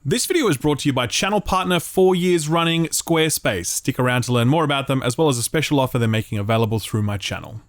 This video is brought to you by channel partner 4 years running, Squarespace. Stick around to learn more about them, as well as a special offer they're making available through my channel.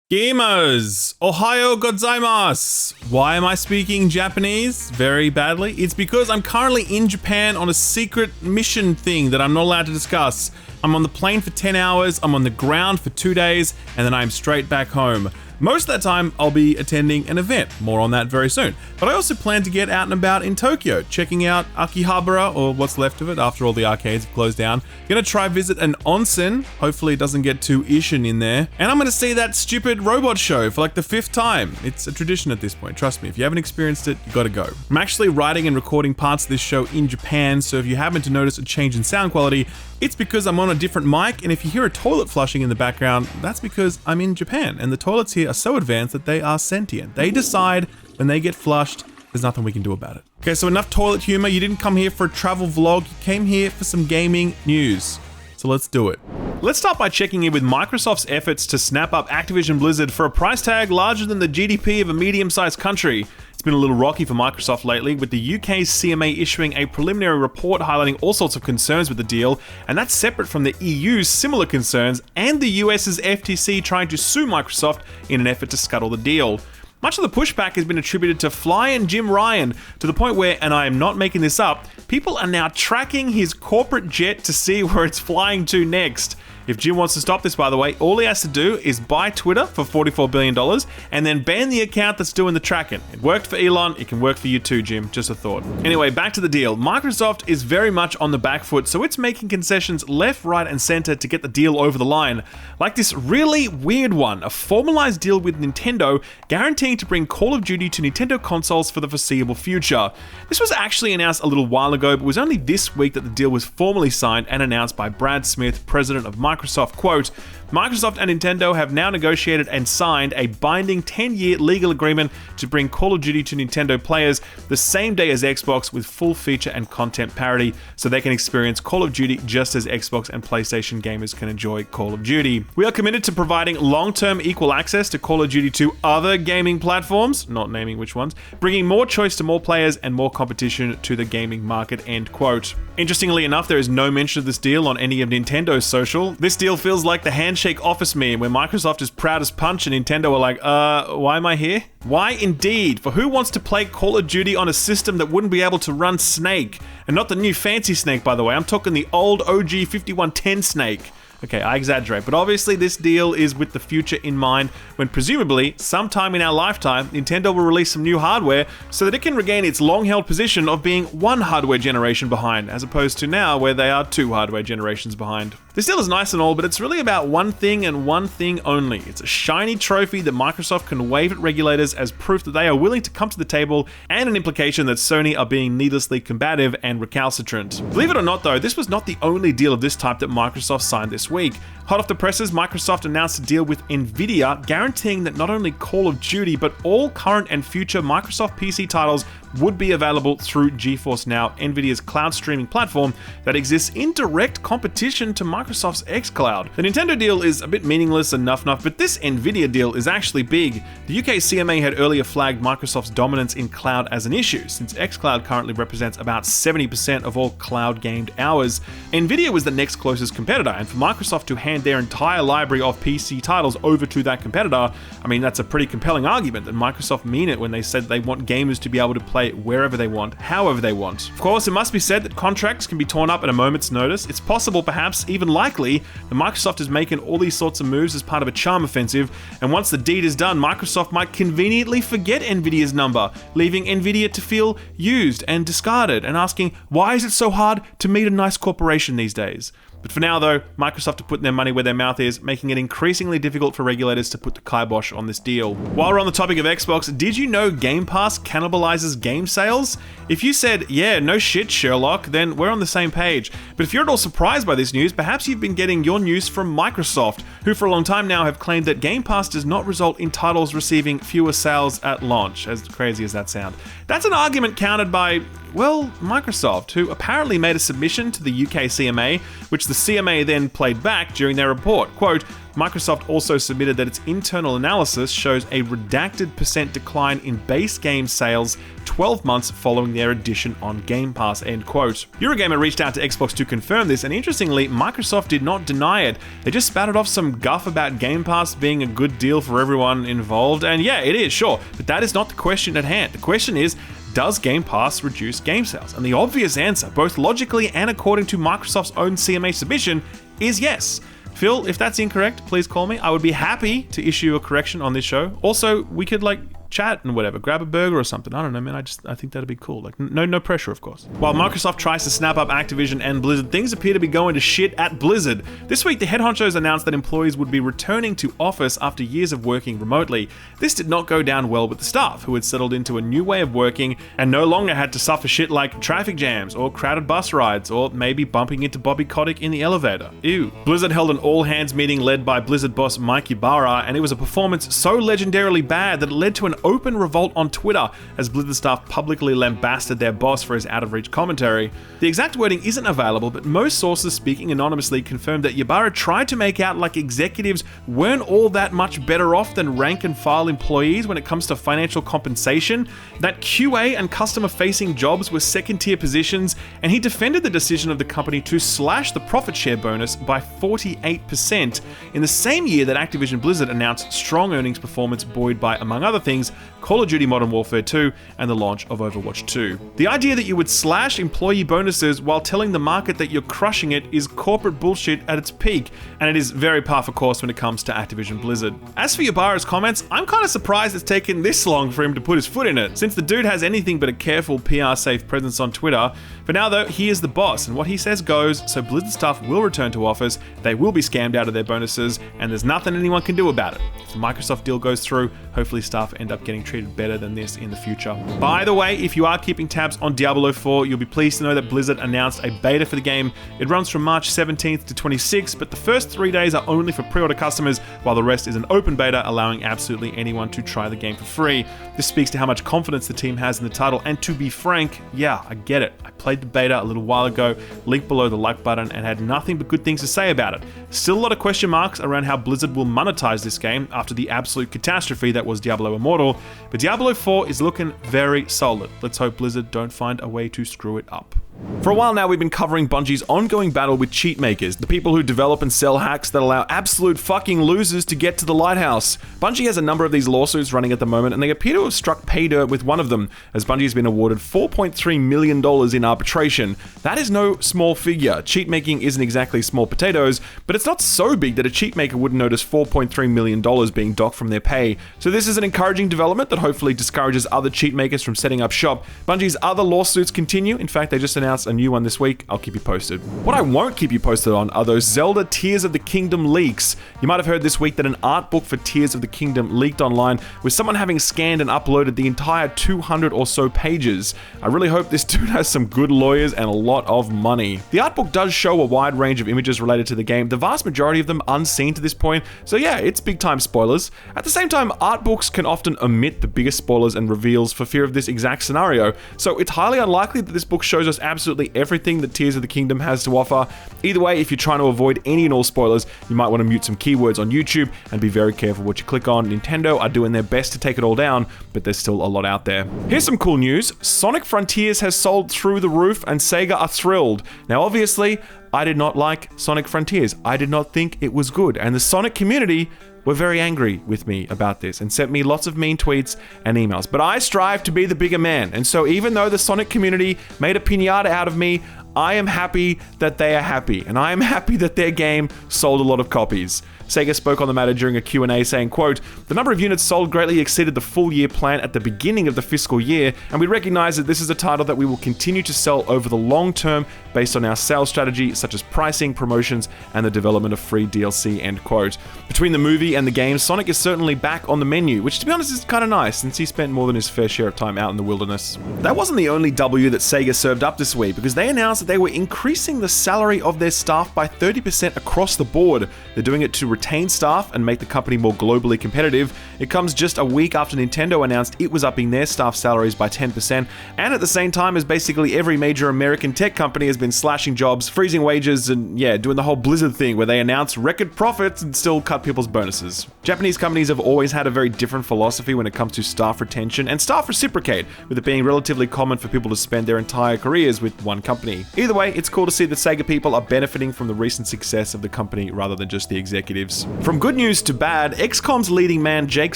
Gamers! Ohayo gozaimasu! Why am I speaking Japanese very badly? It's because I'm currently in Japan on a secret mission thing that I'm not allowed to discuss. I'm on the plane for 10 hours, I'm on the ground for 2 days, and then I'm straight back home. Most of that time, I'll be attending an event. More on that very soon. But I also plan to get out and about in Tokyo, checking out Akihabara, or what's left of it after all the arcades have closed down. Gonna try visit an onsen. Hopefully it doesn't get too Ishin in there. And I'm gonna see that stupid robot show for like the 5th time. It's a tradition at this point, trust me. If you haven't experienced it, you gotta go. I'm actually writing and recording parts of this show in Japan, so if you happen to notice a change in sound quality, it's because I'm on a different mic, and if you hear a toilet flushing in the background, that's because I'm in Japan, and the toilets here are so advanced that they are sentient. They decide when they get flushed, there's nothing we can do about it. Okay, so enough toilet humor. You didn't come here for a travel vlog, you came here for some gaming news. So let's do it. Let's start by checking in with Microsoft's efforts to snap up Activision Blizzard for a price tag larger than the GDP of a medium-sized country. It's been a little rocky for Microsoft lately, with the UK's CMA issuing a preliminary report highlighting all sorts of concerns with the deal, and that's separate from the EU's similar concerns and the US's FTC trying to sue Microsoft in an effort to scuttle the deal. Much of the pushback has been attributed to Fly and Jim Ryan, to the point where, and I am not making this up, people are now tracking his corporate jet to see where it's flying to next. If Jim wants to stop this, by the way, all he has to do is buy Twitter for $44 billion and then ban the account that's doing the tracking. It worked for Elon, it can work for you too, Jim, just a thought. Anyway, back to the deal. Microsoft is very much on the back foot, so it's making concessions left, right, and center to get the deal over the line. Like this really weird one, a formalized deal with Nintendo guaranteeing to bring Call of Duty to Nintendo consoles for the foreseeable future. This was actually announced a little while ago, but it was only this week that the deal was formally signed and announced by Brad Smith, president of Microsoft. Quote, Microsoft and Nintendo have now negotiated and signed a binding 10-year legal agreement to bring Call of Duty to Nintendo players the same day as Xbox with full feature and content parity, so they can experience Call of Duty just as Xbox and PlayStation gamers can enjoy Call of Duty. We are committed to providing long-term equal access to Call of Duty to other gaming platforms, not naming which ones, bringing more choice to more players and more competition to the gaming market, end quote. Interestingly enough, there is no mention of this deal on any of Nintendo's social. This deal feels like the handshake office meme where Microsoft is proud as punch and Nintendo are like, why am I here? Why indeed? For who wants to play Call of Duty on a system that wouldn't be able to run Snake? And not the new fancy Snake, by the way. I'm talking the old OG 5110 Snake. Okay, I exaggerate, but obviously this deal is with the future in mind, when presumably, sometime in our lifetime, Nintendo will release some new hardware so that it can regain its long-held position of being one hardware generation behind, as opposed to now where they are 2 hardware generations behind. This deal is nice and all, but it's really about one thing and one thing only. It's a shiny trophy that Microsoft can wave at regulators as proof that they are willing to come to the table, and an implication that Sony are being needlessly combative and recalcitrant. Believe it or not though, this was not the only deal of this type that Microsoft signed this week. Hot off the presses, Microsoft announced a deal with Nvidia guaranteeing that not only Call of Duty, but all current and future Microsoft PC titles would be available through GeForce Now, Nvidia's cloud streaming platform that exists in direct competition to Microsoft's xCloud. The Nintendo deal is a bit meaningless and nuff, but this Nvidia deal is actually big. The UK CMA had earlier flagged Microsoft's dominance in cloud as an issue, since xCloud currently represents about 70% of all cloud-gamed hours. Nvidia was the next closest competitor, and for Microsoft to hand their entire library of PC titles over to that competitor, I mean, that's a pretty compelling argument that Microsoft mean it when they said they want gamers to be able to play wherever they want, however they want. Of course, it must be said that contracts can be torn up at a moment's notice. It's possible, perhaps even likely, that Microsoft is making all these sorts of moves as part of a charm offensive, and once the deed is done, Microsoft might conveniently forget Nvidia's number, leaving Nvidia to feel used and discarded, and asking, why is it so hard to meet a nice corporation these days? But for now though, Microsoft are putting their money where their mouth is, making it increasingly difficult for regulators to put the kibosh on this deal. While we're on the topic of Xbox, did you know Gamepass cannibalizes game sales? If you said, yeah, no shit, Sherlock, then we're on the same page. But if you're at all surprised by this news, perhaps you've been getting your news from Microsoft, who for a long time now have claimed that Game Pass does not result in titles receiving fewer sales at launch, as crazy as that sounds. That's an argument countered by, well, Microsoft, who apparently made a submission to the UK CMA, which the CMA then played back during their report. Quote, Microsoft also submitted that its internal analysis shows a redacted % decline in base game sales 12 months following their addition on Gamepass, end quote. Eurogamer reached out to Xbox to confirm this, and interestingly, Microsoft did not deny it. They just spouted off some guff about Game Pass being a good deal for everyone involved, and yeah, it is, sure, but that is not the question at hand. The question is, does Game Pass reduce game sales? And the obvious answer, both logically and according to Microsoft's own CMA submission, is yes. Phil, if that's incorrect, please call me. I would be happy to issue a correction on this show. Also, we could chat and whatever, grab a burger or something. I don't know, man. I think that'd be cool. No pressure, of course. While Microsoft tries to snap up Activision and Blizzard, things appear to be going to shit at Blizzard. This week, the head honchos announced that employees would be returning to office after years of working remotely. This did not go down well with the staff, who had settled into a new way of working and no longer had to suffer shit like traffic jams or crowded bus rides or maybe bumping into Bobby Kotick in the elevator. Ew. Blizzard held an all-hands meeting led by Blizzard boss Mike Ybarra, and it was a performance so legendarily bad that it led to an open revolt on Twitter as Blizzard staff publicly lambasted their boss for his out-of-reach commentary. The exact wording isn't available, but most sources speaking anonymously confirmed that Ybarra tried to make out like executives weren't all that much better off than rank-and-file employees when it comes to financial compensation, that QA and customer-facing jobs were second-tier positions, and he defended the decision of the company to slash the profit share bonus by 48% in the same year that Activision Blizzard announced strong earnings performance buoyed by, among other things, Call of Duty Modern Warfare 2 and the launch of Overwatch 2. The idea that you would slash employee bonuses while telling the market that you're crushing it is corporate bullshit at its peak, and it is very par for course when it comes to Activision Blizzard. As for Ybarra's comments, I'm kind of surprised it's taken this long for him to put his foot in it, since the dude has anything but a careful PR-safe presence on Twitter. For now though, he is the boss, and what he says goes, so Blizzard staff will return to office, they will be scammed out of their bonuses, and there's nothing anyone can do about it. If the Microsoft deal goes through, hopefully staff end up getting treated better than this in the future. By the way, if you are keeping tabs on Diablo 4, you'll be pleased to know that Blizzard announced a beta for the game. It runs from March 17th to 26th, but the first 3 days are only for pre-order customers, while the rest is an open beta, allowing absolutely anyone to try the game for free. This speaks to how much confidence the team has in the title, and to be frank, yeah, I get it. I played the beta a little while ago, link below the like button, and had nothing but good things to say about it. Still a lot of question marks around how Blizzard will monetize this game after the absolute catastrophe that was Diablo Immortal, but Diablo 4 is looking very solid. Let's hope Blizzard don't find a way to screw it up. For a while now, we've been covering Bungie's ongoing battle with cheat makers, the people who develop and sell hacks that allow absolute fucking losers to get to the lighthouse. Bungie has a number of these lawsuits running at the moment, and they appear to have struck pay dirt with one of them, as Bungie has been awarded $4.3 million in arbitration. That is no small figure. Cheat making isn't exactly small potatoes, but it's not so big that a cheat maker wouldn't notice $4.3 million being docked from their pay. So this is an encouraging development that hopefully discourages other cheat makers from setting up shop. Bungie's other lawsuits continue. In fact, they just announced a new one this week. I'll keep you posted. What I won't keep you posted on are those Zelda Tears of the Kingdom leaks. You might have heard this week that an art book for Tears of the Kingdom leaked online, with someone having scanned and uploaded the entire 200 or so pages. I really hope this dude has some good lawyers and a lot of money. The art book does show a wide range of images related to the game, the vast majority of them unseen to this point, so yeah, it's big time spoilers. At the same time, art books can often omit the biggest spoilers and reveals for fear of this exact scenario, so it's highly unlikely that this book shows us absolutely everything that Tears of the Kingdom has to offer. Either way, if you're trying to avoid any and all spoilers, you might want to mute some keywords on YouTube and be very careful what you click on. Nintendo are doing their best to take it all down, but there's still a lot out there. Here's some cool news. Sonic Frontiers has sold through the roof, and Sega are thrilled. Now obviously, I did not like Sonic Frontiers. I did not think it was good, and the Sonic community were very angry with me about this and sent me lots of mean tweets and emails. But I strive to be the bigger man, and so even though the Sonic community made a piñata out of me, I am happy that they are happy, and I am happy that their game sold a lot of copies. Sega spoke on the matter during a Q&A saying, quote, "The number of units sold greatly exceeded the full year plan at the beginning of the fiscal year, and we recognize that this is a title that we will continue to sell over the long term based on our sales strategy, such as pricing, promotions, and the development of free DLC," end quote. Between the movie and the game, Sonic is certainly back on the menu, which to be honest is kind of nice, since he spent more than his fair share of time out in the wilderness. That wasn't the only W that Sega served up this week, because they announced that announced they were increasing the salary of their staff by 30% across the board. They're doing it to retain staff and make the company more globally competitive. It comes just a week after Nintendo announced it was upping their staff salaries by 10%, and at the same time as basically every major American tech company has been slashing jobs, freezing wages, and doing the whole Blizzard thing where they announce record profits and still cut people's bonuses. Japanese companies have always had a very different philosophy when it comes to staff retention, and staff reciprocate, with it being relatively common for people to spend their entire careers with one company. Either way, it's cool to see that Sega people are benefiting from the recent success of the company rather than just the executives. From good news to bad, XCOM's leading man Jake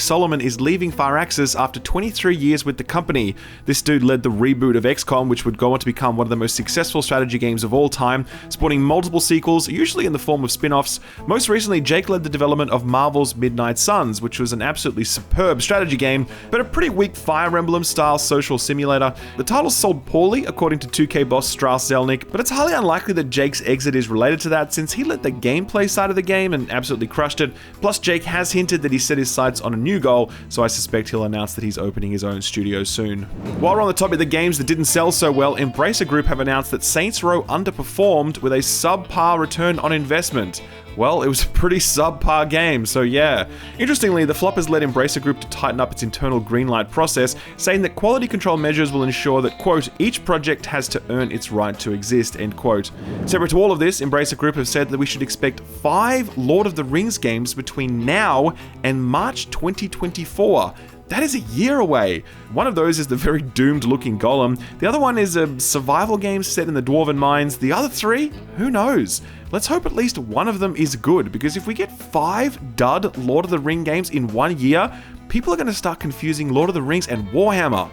Solomon is leaving Firaxis after 23 years with the company. This dude led the reboot of XCOM, which would go on to become one of the most successful strategy games of all time, sporting multiple sequels, usually in the form of spin-offs. Most recently, Jake led the development of Marvel's Midnight Suns, which was an absolutely superb strategy game, but a pretty weak Fire Emblem-style social simulator. The title sold poorly, according to 2K boss Strauss Zelnick, but it's highly unlikely that Jake's exit is related to that, since he led the gameplay side of the game and absolutely crushed it. Plus, Jake has hinted that he set his sights on a new goal, so I suspect he'll announce that he's opening his own studio soon. While we're on the topic of the games that didn't sell so well, Embracer Group have announced that Saints Row underperformed with a subpar return on investment. Well, it was a pretty subpar game, so yeah. Interestingly, the flop has led Embracer Group to tighten up its internal greenlight process, saying that quality control measures will ensure that, quote, each project has to earn its right to exist, end quote. Separate to all of this, Embracer Group have said that we should expect 5 Lord of the Rings games between now and March 2024. That is a year away. One of those is the very doomed looking Golem. The other one is a survival game set in the Dwarven Mines. The other 3, who knows? Let's hope at least one of them is good, because if we get 5 dud Lord of the Ring games in 1 year, people are going to start confusing Lord of the Rings and Warhammer.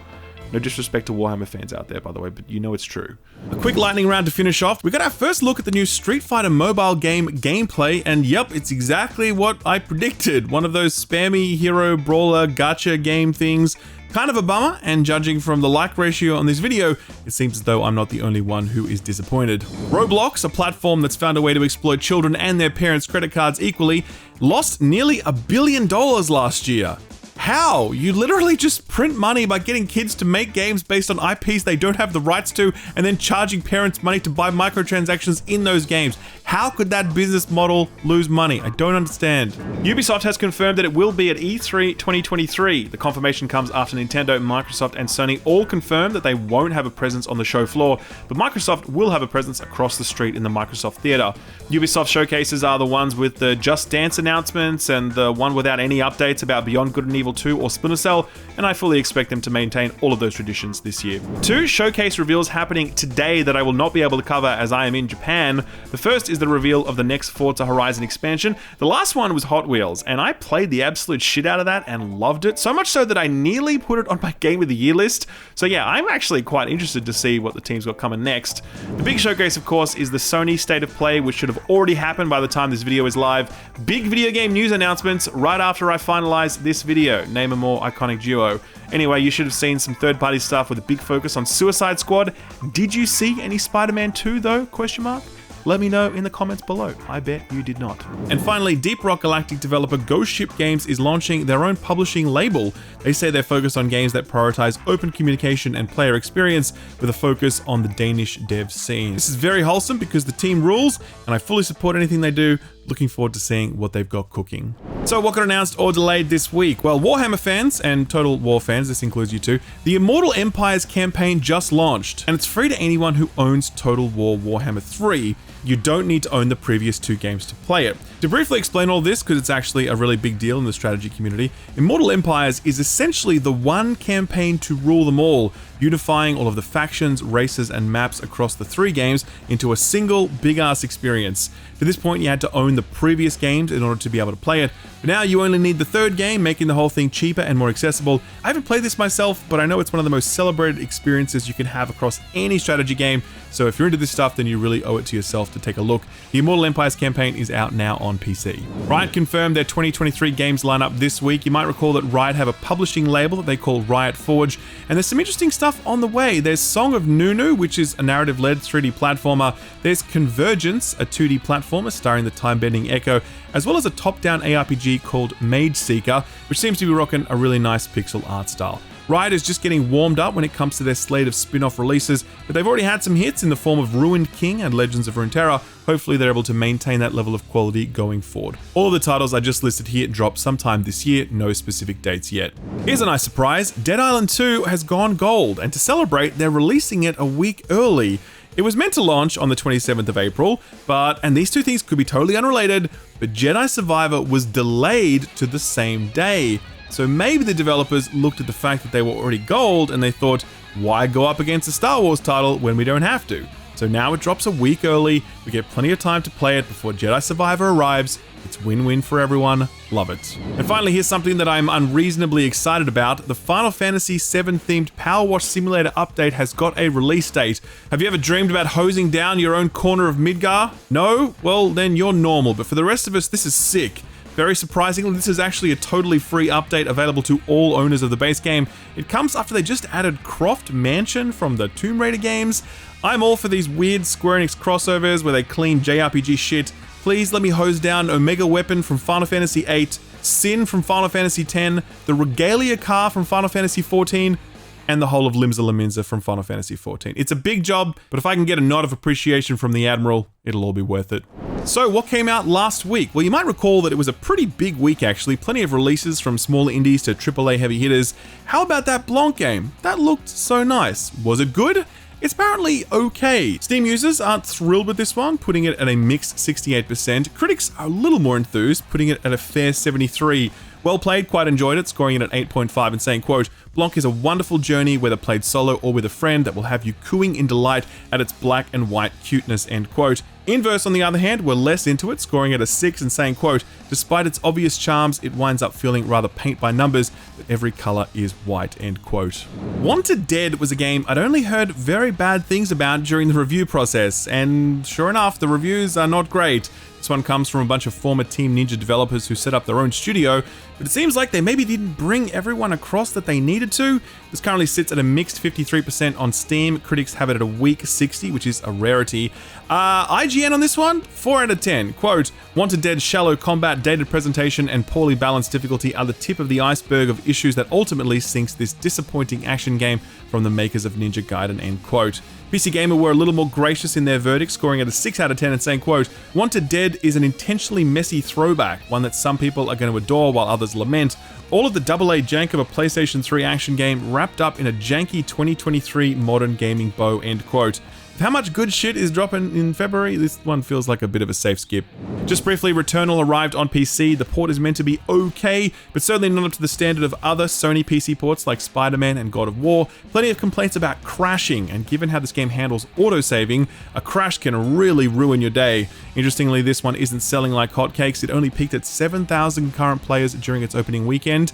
No disrespect to Warhammer fans out there, by the way, but you know it's true. A quick lightning round to finish off. We got our first look at the new Street Fighter mobile game gameplay, and yep, it's exactly what I predicted. One of those spammy hero brawler gacha game things. Kind of a bummer, and judging from the like ratio on this video, it seems as though I'm not the only one who is disappointed. Roblox, a platform that's found a way to exploit children and their parents' credit cards equally, lost nearly $1 billion last year. How? You literally just print money by getting kids to make games based on IPs they don't have the rights to, and then charging parents money to buy microtransactions in those games. How could that business model lose money? I don't understand. Ubisoft has confirmed that it will be at E3 2023. The confirmation comes after Nintendo, Microsoft, and Sony all confirmed that they won't have a presence on the show floor, but Microsoft will have a presence across the street in the Microsoft Theater. Ubisoft showcases are the ones with the Just Dance announcements and the one without any updates about Beyond Good and Evil 2 or Splinter Cell, and I fully expect them to maintain all of those traditions this year. 2 showcase reveals happening today that I will not be able to cover as I am in Japan. The first is the reveal of the next Forza Horizon expansion. The last one was Hot Wheels, and I played the absolute shit out of that and loved it, so much so that I nearly put it on my Game of the Year list. So yeah, I'm actually quite interested to see what the team's got coming next. The big showcase, of course, is the Sony State of Play, which should have already happened by the time this video is live. Big video game news announcements right after I finalize this video. Name a more iconic duo. Anyway, you should have seen some third-party stuff with a big focus on Suicide Squad. Did you see any Spider-Man 2 though? Question mark. Let me know in the comments below. I bet you did not. And finally, Deep Rock Galactic developer Ghost Ship Games is launching their own publishing label. They say they're focused on games that prioritize open communication and player experience with a focus on the Danish dev scene. This is very wholesome because the team rules, and I fully support anything they do. Looking forward to seeing what they've got cooking. So what got announced or delayed this week? Well, Warhammer fans and Total War fans, this includes you too, the Immortal Empires campaign just launched, and it's free to anyone who owns Total War Warhammer 3. You don't need to own the previous 2 games to play it. To briefly explain all this, because it's actually a really big deal in the strategy community, Immortal Empires is essentially the one campaign to rule them all, unifying all of the factions, races, and maps across the 3 games into a single big-ass experience. To this point, you had to own the previous games in order to be able to play it, but now you only need the 3rd game, making the whole thing cheaper and more accessible. I haven't played this myself, but I know it's one of the most celebrated experiences you can have across any strategy game, so if you're into this stuff, then you really owe it to yourself to take a look. The Immortal Empires campaign is out now on PC. Riot confirmed their 2023 games lineup this week. You might recall that Riot have a publishing label that they call Riot Forge, and there's some interesting stuff on the way. There's Song of Nunu, which is a narrative-led 3D platformer. There's Convergence, a 2D platformer starring the time-bending Echo, as well as a top-down ARPG called Mage Seeker, which seems to be rocking a really nice pixel art style. Riot is just getting warmed up when it comes to their slate of spin-off releases, but they've already had some hits in the form of Ruined King and Legends of Runeterra. Hopefully they're able to maintain that level of quality going forward. All of the titles I just listed here drop sometime this year, no specific dates yet. Here's a nice surprise, Dead Island 2 has gone gold, and to celebrate, they're releasing it a week early. It was meant to launch on the 27th of April, and these two things could be totally unrelated, but Jedi Survivor was delayed to the same day. So maybe the developers looked at the fact that they were already gold and they thought, why go up against a Star Wars title when we don't have to? So now it drops a week early, we get plenty of time to play it before Jedi Survivor arrives. It's win-win for everyone, love it. And finally, here's something that I'm unreasonably excited about. The Final Fantasy VII themed Power Wash Simulator update has got a release date. Have you ever dreamed about hosing down your own corner of Midgar? No? Well, then you're normal, but for the rest of us, this is sick. Very surprisingly, this is actually a totally free update available to all owners of the base game. It comes after they just added Croft Mansion from the Tomb Raider games. I'm all for these weird Square Enix crossovers where they clean JRPG shit. Please let me hose down Omega Weapon from Final Fantasy VIII, Sin from Final Fantasy X, the Regalia car from Final Fantasy XIV, and the whole of Limsa Lominsa from Final Fantasy XIV. It's a big job, but if I can get a nod of appreciation from the Admiral, it'll all be worth it. So what came out last week? Well, you might recall that it was a pretty big week actually, plenty of releases from smaller indies to AAA heavy hitters. How about that Blanc game? That looked so nice. Was it good? It's apparently okay. Steam users aren't thrilled with this one, putting it at a mixed 68%. Critics are a little more enthused, putting it at a fair 73%. Well played, quite enjoyed it, scoring it at 8.5 and saying, quote, Blanc is a wonderful journey, whether played solo or with a friend, that will have you cooing in delight at its black and white cuteness, end quote. Inverse, on the other hand, were less into it, scoring it a 6 and saying, quote, despite its obvious charms, it winds up feeling rather paint by numbers, but every color is white, end quote. Wanted Dead was a game I'd only heard very bad things about during the review process, and sure enough, the reviews are not great. This one comes from a bunch of former Team Ninja developers who set up their own studio, but it seems like they maybe didn't bring everyone across that they needed to. This currently sits at a mixed 53% on Steam. Critics have it at a weak 60, which is a rarity. IGN on this one, 4 out of 10. Quote, Wanted Dead's shallow combat, dated presentation, and poorly balanced difficulty are the tip of the iceberg of issues that ultimately sinks this disappointing action game from the makers of Ninja Gaiden, end quote. PC Gamer were a little more gracious in their verdict, scoring at a 6 out of 10 and saying, quote, Wanted Dead is an intentionally messy throwback, one that some people are going to adore while others lament. All of the AA jank of a PlayStation 3 action game wrapped up in a janky 2023 modern gaming bow, end quote. With how much good shit is dropping in February, this one feels like a bit of a safe skip. Just briefly, Returnal arrived on PC. The port is meant to be okay, but certainly not up to the standard of other Sony PC ports like Spider-Man and God of War. Plenty of complaints about crashing, and given how this game handles autosaving, a crash can really ruin your day. Interestingly, this one isn't selling like hotcakes. It only peaked at 7,000 concurrent players during its opening weekend.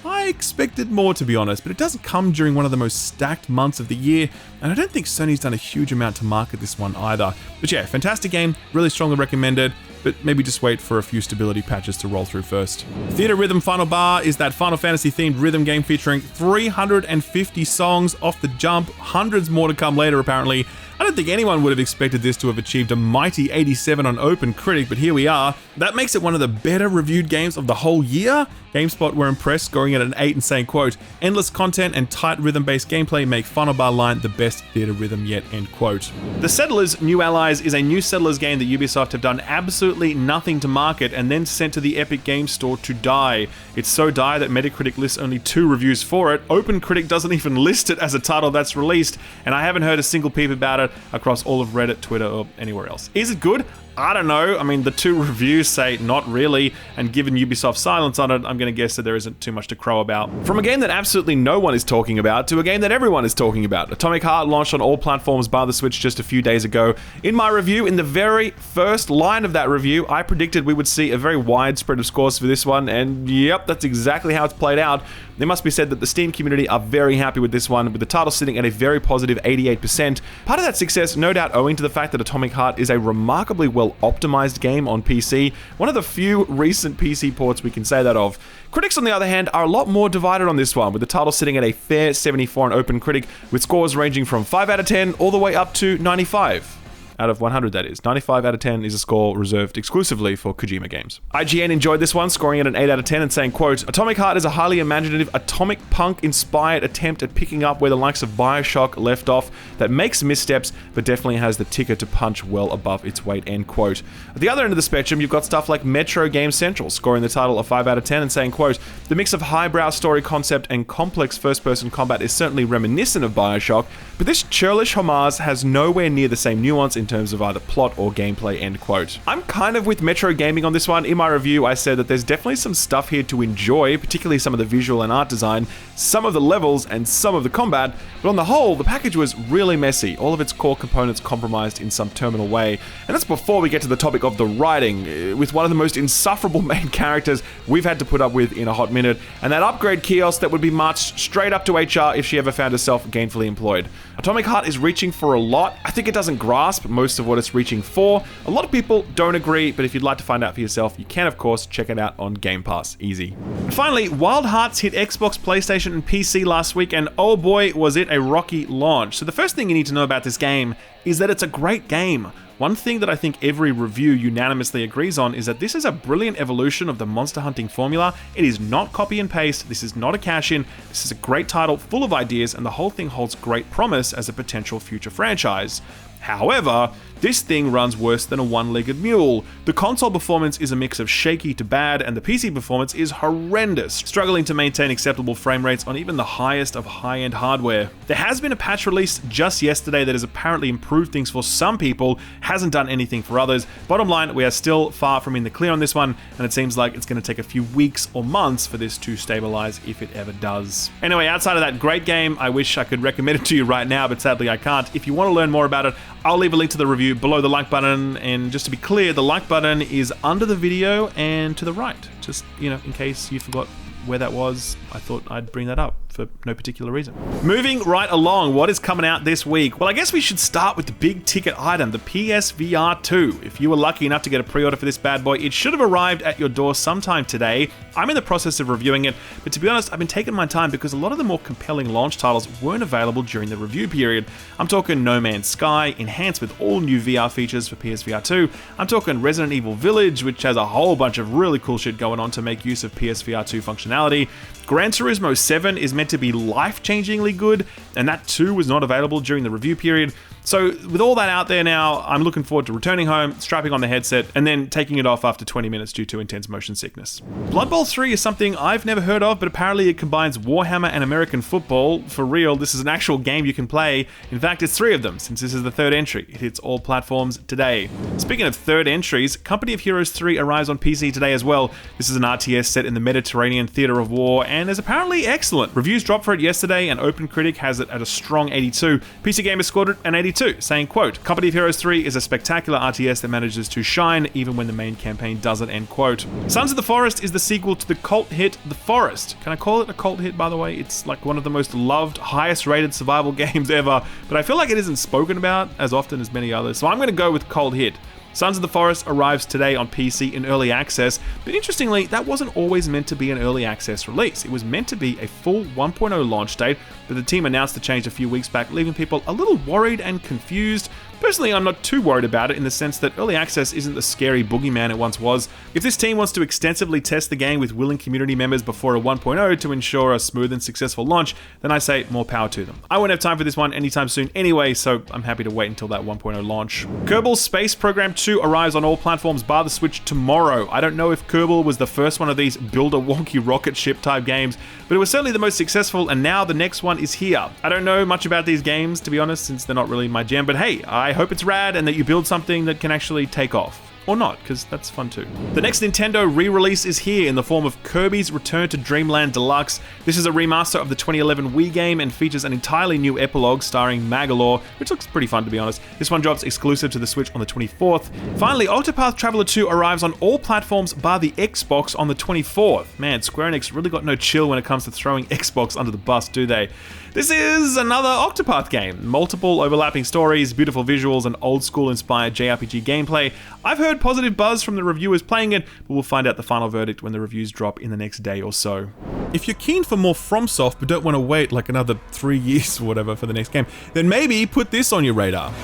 I expected more, to be honest, but it doesn't come during one of the most stacked months of the year, and I don't think Sony's done a huge amount to market this one either. But yeah, fantastic game, really strongly recommended, but maybe just wait for a few stability patches to roll through first. Theater Rhythm Final Bar is that Final Fantasy themed rhythm game featuring 350 songs off the jump, hundreds more to come later apparently. I don't think anyone would have expected this to have achieved a mighty 87 on OpenCritic, but here we are. That makes it one of the better reviewed games of the whole year. GameSpot were impressed, scoring it at an 8 and saying, quote, endless content and tight rhythm-based gameplay make Final Bar Line the best theater rhythm yet, end quote. The Settlers New Allies is a new Settlers game that Ubisoft have done absolutely nothing to market and then sent to the Epic Games Store to die. It's so dire that Metacritic lists only 2 reviews for it. OpenCritic doesn't even list it as a title that's released, and I haven't heard a single peep about it across all of Reddit, Twitter, or anywhere else. Is it good? I don't know. I mean, the 2 reviews say not really, and given Ubisoft's silence on it, I'm going to guess that there isn't too much to crow about. From a game that absolutely no one is talking about to a game that everyone is talking about, Atomic Heart launched on all platforms bar the Switch just a few days ago. In my review, in the very first line of that review, I predicted we would see a very wide spread of scores for this one, and yep, that's exactly how it's played out. It must be said that the Steam community are very happy with this one, with the title sitting at a very positive 88%. Part of that success, no doubt owing to the fact that Atomic Heart is a remarkably well-optimized game on PC, one of the few recent PC ports we can say that of. Critics, on the other hand, are a lot more divided on this one, with the title sitting at a fair 74 on OpenCritic, with scores ranging from 5 out of 10 all the way up to 95. out of 100, that is. 95 out of 10 is a score reserved exclusively for Kojima games. IGN enjoyed this one, scoring it an 8 out of 10 and saying, quote, Atomic Heart is a highly imaginative atomic punk-inspired attempt at picking up where the likes of Bioshock left off that makes missteps, but definitely has the ticker to punch well above its weight, end quote. At the other end of the spectrum, you've got stuff like Metro Game Central, scoring the title a 5 out of 10 and saying, quote, the mix of highbrow story concept and complex first-person combat is certainly reminiscent of Bioshock, but this churlish homage has nowhere near the same nuance in terms of either plot or gameplay, end quote. I'm kind of with Metro Gaming on this one. In my review, I said that there's definitely some stuff here to enjoy, particularly some of the visual and art design, some of the levels, and some of the combat, but on the whole, the package was really messy, all of its core components compromised in some terminal way. And that's before we get to the topic of the writing, with one of the most insufferable main characters we've had to put up with in a hot minute, and that upgrade kiosk that would be marched straight up to HR if she ever found herself gainfully employed. Atomic Heart is reaching for a lot. I think it doesn't grasp most of what it's reaching for. A lot of people don't agree, but if you'd like to find out for yourself, you can, of course, check it out on Gamepass. Easy. And finally, Wild Hearts hit Xbox, PlayStation, and PC last week, and oh boy, was it a rocky launch. So the first thing you need to know about this game is that it's a great game. One thing that I think every review unanimously agrees on is that this is a brilliant evolution of the monster hunting formula. It is not copy and paste, this is not a cash-in, this is a great title full of ideas, and the whole thing holds great promise as a potential future franchise. However, this thing runs worse than a one-legged mule. The console performance is a mix of shaky to bad, and the PC performance is horrendous, struggling to maintain acceptable frame rates on even the highest of high-end hardware. There has been a patch released just yesterday that has apparently improved things for some people, hasn't done anything for others. Bottom line, we are still far from in the clear on this one, and it seems like it's going to take a few weeks or months for this to stabilize, if it ever does. Anyway, outside of that great game, I wish I could recommend it to you right now, but sadly I can't. If you want to learn more about it, I'll leave a link to the review below the like button, and just to be clear, the like button is under the video and to the right. Just, in case you forgot where that was, I thought I'd bring that up for no particular reason. Moving right along, what is coming out this week? Well, I guess we should start with the big ticket item, the PSVR 2. If you were lucky enough to get a pre-order for this bad boy, it should have arrived at your door sometime today. I'm in the process of reviewing it, but to be honest, I've been taking my time because a lot of the more compelling launch titles weren't available during the review period. I'm talking No Man's Sky, enhanced with all new VR features for PSVR 2. I'm talking Resident Evil Village, which has a whole bunch of really cool shit going on to make use of PSVR 2 functionality. Gran Turismo 7 is meant to be life-changingly good, and that too was not available during the review period. So with all that out there now, I'm looking forward to returning home, strapping on the headset, and then taking it off after 20 minutes due to intense motion sickness. Blood Bowl 3 is something I've never heard of, but apparently it combines Warhammer and American football. For real, this is an actual game you can play. In fact, it's 3 of them, since this is the third entry. It hits all platforms today. Speaking of third entries, Company of Heroes 3 arrives on PC today as well. This is an RTS set in the Mediterranean theater of war, and is apparently excellent. Reviews dropped for it yesterday, and OpenCritic has it at a strong 82. PC Gamer scored it an 82. Saying, quote, Company of Heroes 3 is a spectacular RTS that manages to shine even when the main campaign doesn't, end quote. Sons of the Forest is the sequel to the cult hit The Forest. Can I call it a cult hit, by the way? It's like one of the most loved, highest rated survival games ever, but I feel like it isn't spoken about as often as many others, so I'm going to go with cult hit. Sons of the Forest arrives today on PC in early access, but interestingly, that wasn't always meant to be an early access release. It was meant to be a full 1.0 launch date, but the team announced the change a few weeks back, leaving people a little worried and confused. Personally, I'm not too worried about it in the sense that early access isn't the scary boogeyman it once was. If this team wants to extensively test the game with willing community members before a 1.0 to ensure a smooth and successful launch, then I say more power to them. I won't have time for this one anytime soon anyway, so I'm happy to wait until that 1.0 launch. Kerbal Space Program 2 arrives on all platforms bar the Switch tomorrow. I don't know if Kerbal was the first one of these build a wonky rocket ship type games, but it was certainly the most successful, and now the next one is here. I don't know much about these games, to be honest, since they're not really my jam, but hey, I hope it's rad and that you build something that can actually take off. Or not, because that's fun too. The next Nintendo re-release is here in the form of Kirby's Return to Dreamland Deluxe. This is a remaster of the 2011 Wii game and features an entirely new epilogue starring Magalore, which looks pretty fun to be honest. This one drops exclusive to the Switch on the 24th. Finally, Octopath Traveler 2 arrives on all platforms bar the Xbox on the 24th. Man, Square Enix really got no chill when it comes to throwing Xbox under the bus, do they? This is another Octopath game. Multiple overlapping stories, beautiful visuals, and old-school inspired JRPG gameplay. I've heard positive buzz from the reviewers playing it, but we'll find out the final verdict when the reviews drop in the next day or so. If you're keen for more FromSoft but don't want to wait like another 3 years or whatever for the next game, then maybe put this on your radar.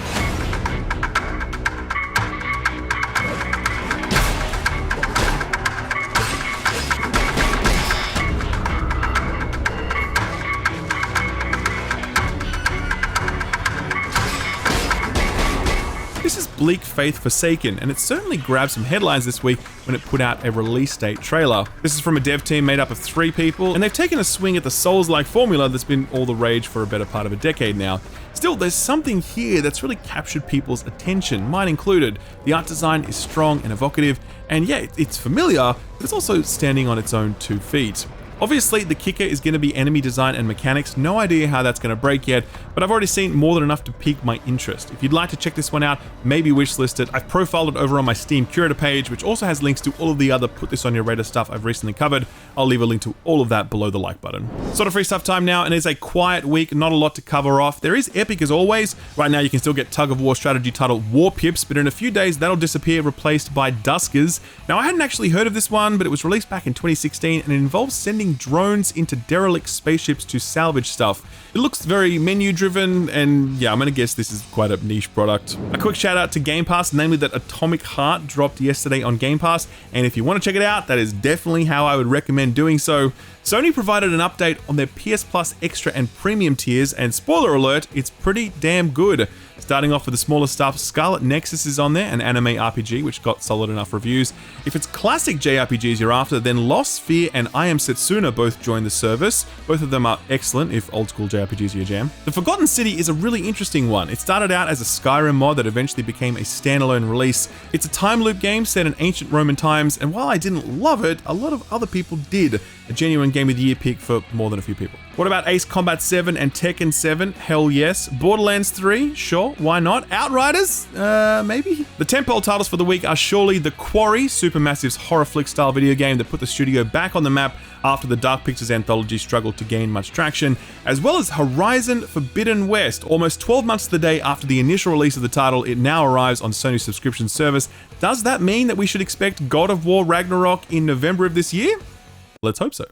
This is Bleak Faith Forsaken, and it certainly grabbed some headlines this week when it put out a release date trailer. This is from a dev team made up of 3 people, and they've taken a swing at the Souls-like formula that's been all the rage for a better part of a decade now. Still, there's something here that's really captured people's attention, mine included. The art design is strong and evocative, and yeah, it's familiar, but it's also standing on its own 2 feet. Obviously, the kicker is going to be enemy design and mechanics. No idea how that's going to break yet, but I've already seen more than enough to pique my interest. If you'd like to check this one out, maybe wishlist it. I've profiled it over on my Steam Curator page, which also has links to all of the other Put This On Your Radar stuff I've recently covered. I'll leave a link to all of that below the like button. Sort of free stuff time now, and it's a quiet week, not a lot to cover off. There is Epic as always. Right now you can still get tug of war strategy titled War Pips, but in a few days that'll disappear, replaced by Duskers. Now I hadn't actually heard of this one, but it was released back in 2016, and it involves sending drones into derelict spaceships to salvage stuff. It looks very menu driven, and yeah, I'm gonna guess this is quite a niche product. A quick shout out to Gamepass, namely that Atomic Heart dropped yesterday on Gamepass, and if you want to check it out, that is definitely how I would recommend doing so. Sony provided an update on their PS Plus Extra and Premium tiers, and spoiler alert, it's pretty damn good. Starting off with the smaller stuff, Scarlet Nexus is on there, an anime RPG which got solid enough reviews. If it's classic JRPGs you're after, then Lost Sphere and I Am Setsuna both join the service. Both of them are excellent if old school JRPGs are your jam. The Forgotten City is a really interesting one. It started out as a Skyrim mod that eventually became a standalone release. It's a time loop game set in ancient Roman times, and while I didn't love it, a lot of other people did. A genuine Game of the Year pick for more than a few people. What about Ace Combat 7 and Tekken 7? Hell yes. Borderlands 3? Sure, why not? Outriders? Maybe? The tentpole titles for the week are surely The Quarry, Supermassive's horror flick style video game that put the studio back on the map after the Dark Pictures anthology struggled to gain much traction, as well as Horizon Forbidden West. Almost 12 months to the day after the initial release of the title, it now arrives on Sony's subscription service. Does that mean that we should expect God of War Ragnarok in November of this year? Let's hope so.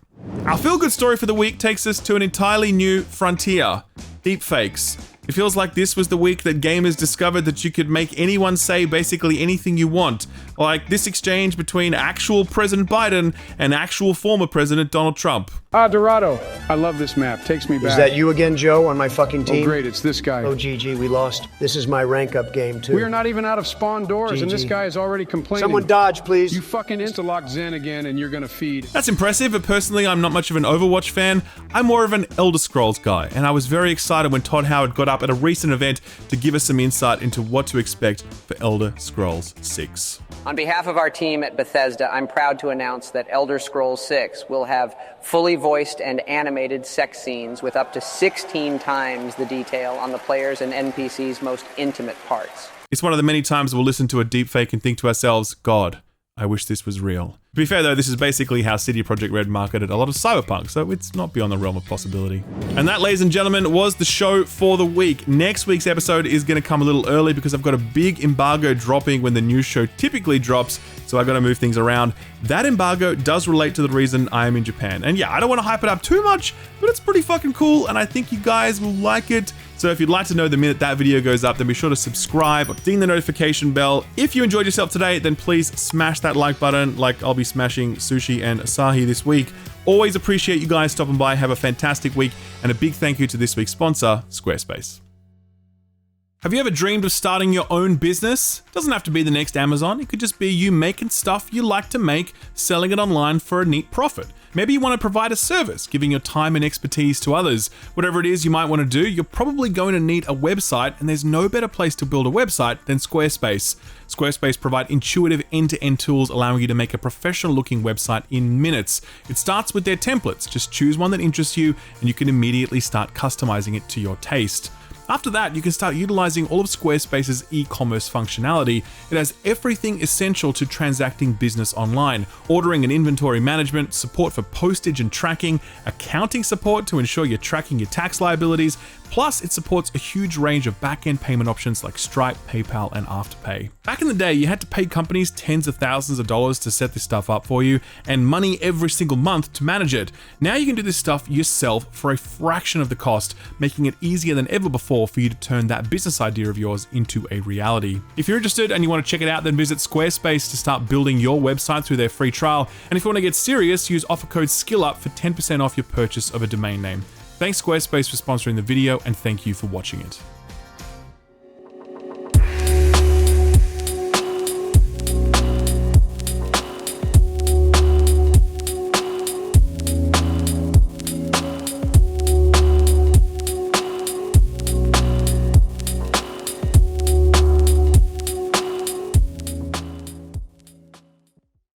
Our feel-good story for the week takes us to an entirely new frontier: deepfakes. It feels like this was the week that gamers discovered that you could make anyone say basically anything you want. Like this exchange between actual President Biden and actual former President Donald Trump. Ah, Dorado. I love this map. Takes me back. Is that you again, Joe, on my fucking team? Oh, great. It's this guy. Oh, GG, we lost. This is my rank up game, too. We are not even out of spawn doors, and this guy is already complaining. Someone dodge, please. You fucking insta-lock Zen again, and you're gonna feed. That's impressive, but personally, I'm not much of an Overwatch fan. I'm more of an Elder Scrolls guy, and I was very excited when Todd Howard got up at a recent event to give us some insight into what to expect for Elder Scrolls 6. On behalf of our team at Bethesda, I'm proud to announce that Elder Scrolls 6 will have fully voiced and animated sex scenes with up to 16 times the detail on the players' and NPCs' most intimate parts. It's one of the many times we'll listen to a deepfake and think to ourselves, God, I wish this was real. To be fair though, this is basically how CD Projekt Red marketed a lot of Cyberpunk, so it's not beyond the realm of possibility. And that, ladies and gentlemen, was the show for the week. Next week's episode is going to come a little early because I've got a big embargo dropping when the new show typically drops, so I got to move things around. That embargo does relate to the reason I am in Japan. And yeah, I don't want to hype it up too much, but it's pretty fucking cool, and I think you guys will like it. So if you'd like to know the minute that video goes up, then be sure to subscribe or ding the notification bell. If you enjoyed yourself today, then please smash that like button like I'll be smashing Sushi and Asahi this week. Always appreciate you guys stopping by. Have a fantastic week, and a big thank you to this week's sponsor, Squarespace. Have you ever dreamed of starting your own business? It doesn't have to be the next Amazon. It could just be you making stuff you like to make, selling it online for a neat profit. Maybe you want to provide a service, giving your time and expertise to others. Whatever it is you might want to do, you're probably going to need a website, and there's no better place to build a website than Squarespace. Squarespace provide intuitive end-to-end tools allowing you to make a professional-looking website in minutes. It starts with their templates. Just choose one that interests you, and you can immediately start customizing it to your taste. After that, you can start utilizing all of Squarespace's e-commerce functionality. It has everything essential to transacting business online: ordering and inventory management, support for postage and tracking, accounting support to ensure you're tracking your tax liabilities, plus it supports a huge range of back-end payment options like Stripe, PayPal, and Afterpay. Back in the day, you had to pay companies tens of thousands of dollars to set this stuff up for you, and money every single month to manage it. Now you can do this stuff yourself for a fraction of the cost, making it easier than ever before for you to turn that business idea of yours into a reality. If you're interested and you want to check it out, then visit Squarespace to start building your website through their free trial. And if you want to get serious, use offer code SKILLUP for 10% off your purchase of a domain name. Thanks Squarespace for sponsoring the video, and thank you for watching it.